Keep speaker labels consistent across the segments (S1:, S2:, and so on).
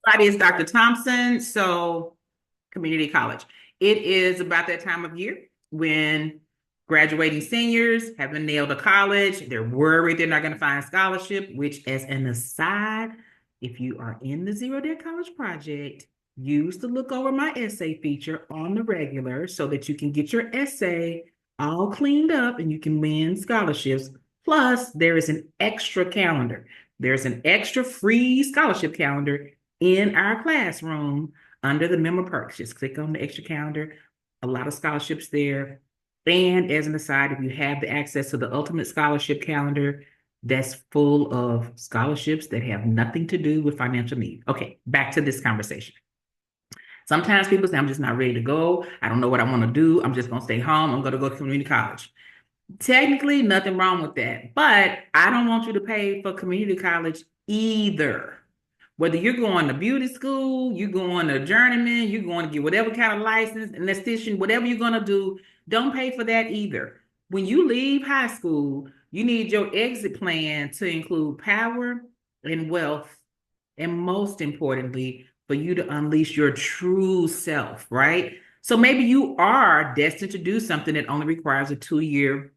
S1: Friday is Dr. Thompson, so community college. It is about that time of year when graduating seniors haven't nailed to college. They're worried they're not going to find scholarship, which, as an aside, if you are in the Zero Debt College Project, use the look over my essay feature on the regular so that you can get your essay all cleaned up and you can win scholarships. Plus, there is an extra calendar. There's an extra free scholarship calendar in our classroom under the member perks. Just click on the extra calendar. A lot of scholarships there. And as an aside, if you have the access to the ultimate scholarship calendar, that's full of scholarships that have nothing to do with financial need. Okay, back to this conversation. Sometimes people say, I'm just not ready to go. I don't know what I want to do. I'm just going to stay home. I'm going to go to community college. Technically, nothing wrong with that. But I don't want you to pay for community college either. Whether you're going to beauty school, you're going to journeyman, you're going to get whatever kind of license, an esthetician, whatever you're going to do, don't pay for that either. When you leave high school, you need your exit plan to include power and wealth, and most importantly, for you to unleash your true self, right? So maybe you are destined to do something that only requires a 2 year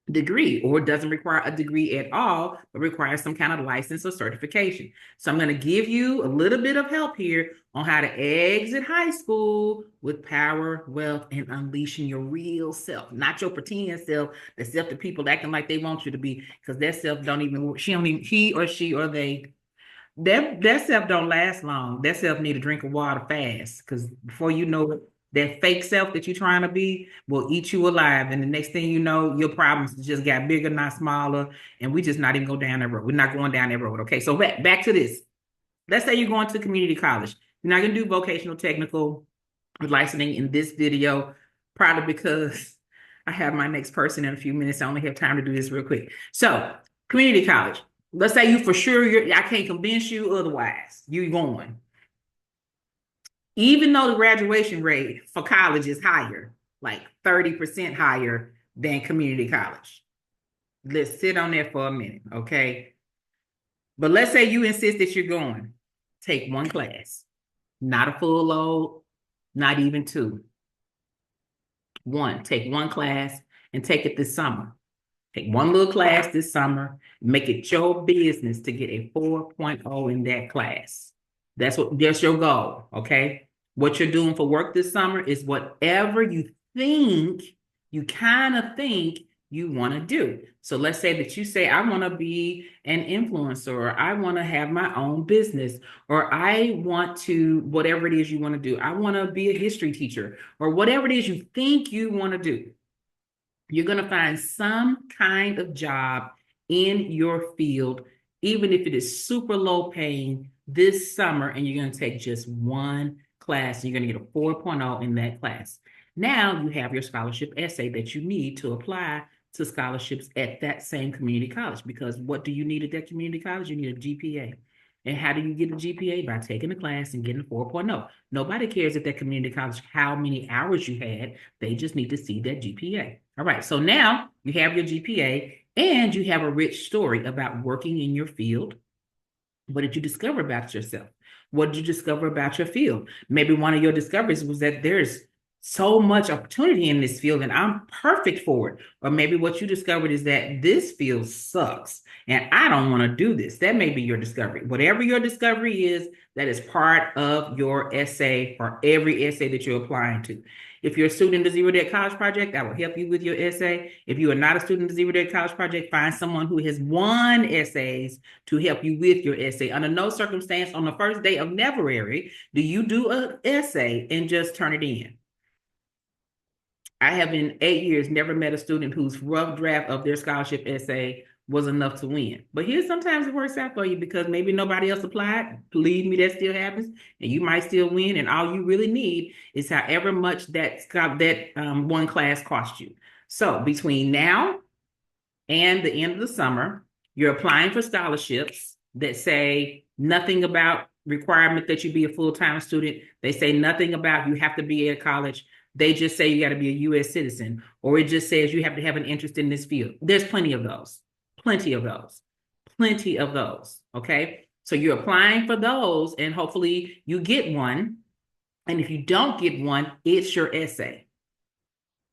S1: degree or doesn't require a degree at all, but requires some kind of license or certification. So I'm going to give you a little bit of help here on how to exit high school with power, wealth, and unleashing your real self, not your pretend self, the self that people acting like they want you to be, because that self don't even, he or she or they, that self don't last long. That self need a drink of water fast, because before you know it, that fake self that you're trying to be will eat you alive. And the next thing you know, your problems just got bigger, not smaller. And we just not even go down that road. We're not going down that road. Okay. So back to this. Let's say you're going to community college. You're not going to do vocational technical licensing in this video, probably because I have my next person in a few minutes. I only have time to do this real quick. So, community college. Let's say you for sure, I can't convince you otherwise. You're going. Even though the graduation rate for college is higher, like 30% higher than community college. Let's sit on that for a minute, okay? But let's say you insist that you're going. Take one class, not a full load, not even two. Take one class and take it this summer. Take one little class this summer, make it your business to get a 4.0 in that class. That's your goal, okay? What you're doing for work this summer is whatever you kind of think you want to do. So let's say that you say, I want to be an influencer, or I want to have my own business, or I want to, whatever it is you want to do, I want to be a history teacher, or whatever it is you think you want to do. You're going to find some kind of job in your field, even if it is super low paying this summer, and you're going to take just one class. You're going to get a 4.0 in that class. Now you have your scholarship essay that you need to apply to scholarships at that same community college. Because what do you need at that community college? You need a GPA. And how do you get a GPA? By taking a class and getting a 4.0. Nobody cares at that community college how many hours you had. They just need to see that GPA. All right, so now you have your GPA and you have a rich story about working in your field. What did you discover about yourself? What did you discover about your field? Maybe one of your discoveries was that there's so much opportunity in this field and I'm perfect for it. Or maybe what you discovered is that this field sucks and I don't want to do this. That may be your discovery. Whatever your discovery is, that is part of your essay or every essay that you're applying to. If you're a student in the Zero Debt College Project, I will help you with your essay. If you are not a student in the Zero Debt College Project, find someone who has won essays to help you with your essay. Under no circumstance on the first day of Neverary do you do an essay and just turn it in. I have in 8 years never met a student whose rough draft of their scholarship essay was enough to win. But here sometimes it works out for you because maybe nobody else applied. Believe me, that still happens, and you might still win. And all you really need is however much that one class cost you. So between now and the end of the summer, you're applying for scholarships that say nothing about requirement that you be a full-time student. They say nothing about you have to be at college. They just say you got to be a U.S. citizen, or it just says you have to have an interest in this field. There's plenty of those, plenty of those, plenty of those. Okay. So you're applying for those, and hopefully you get one. And if you don't get one, it's your essay.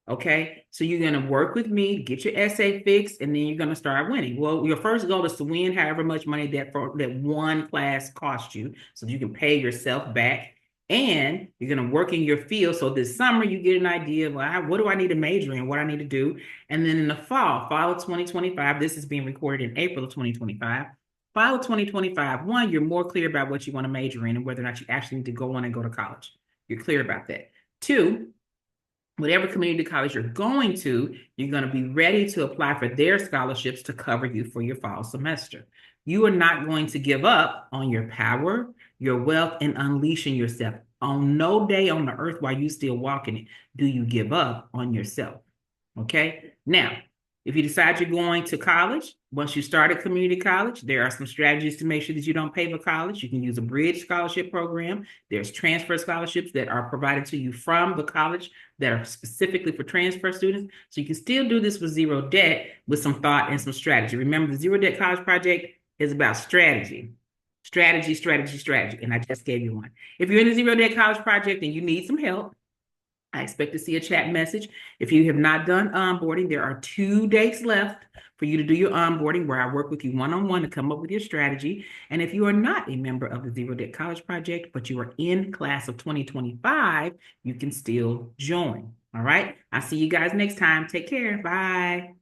S1: Okay, so you're going to work with me, get your essay fixed, and then you're going to start winning. Well, your first goal is to win however much money that one class cost you, so you can pay yourself back. And you're going to work in your field. So this summer, you get an idea of, well, what do I need to major in, what I need to do. And then in the fall of 2025, this is being recorded in April of 2025. Fall of 2025, one, you're more clear about what you want to major in and whether or not you actually need to go on and go to college. You're clear about that. Two, whatever community college you're going to, you're going to be ready to apply for their scholarships to cover you for your fall semester. You are not going to give up on your power, your wealth, and unleashing yourself. On no day on the earth while you still walking it, do you give up on yourself. Okay? Now, if you decide you're going to college, once you start at community college, there are some strategies to make sure that you don't pay for college. You can use a bridge scholarship program. There's transfer scholarships that are provided to you from the college that are specifically for transfer students. So you can still do this with zero debt with some thought and some strategy. Remember, the Zero Debt College Project is about strategy. Strategy, strategy, strategy. And I just gave you one. If you're in the Zero Debt College Project and you need some help, I expect to see a chat message. If you have not done onboarding, there are 2 dates left for you to do your onboarding where I work with you one-on-one to come up with your strategy. And if you are not a member of the Zero Debt College Project, but you are in class of 2025, you can still join. All right. I'll see you guys next time. Take care. Bye.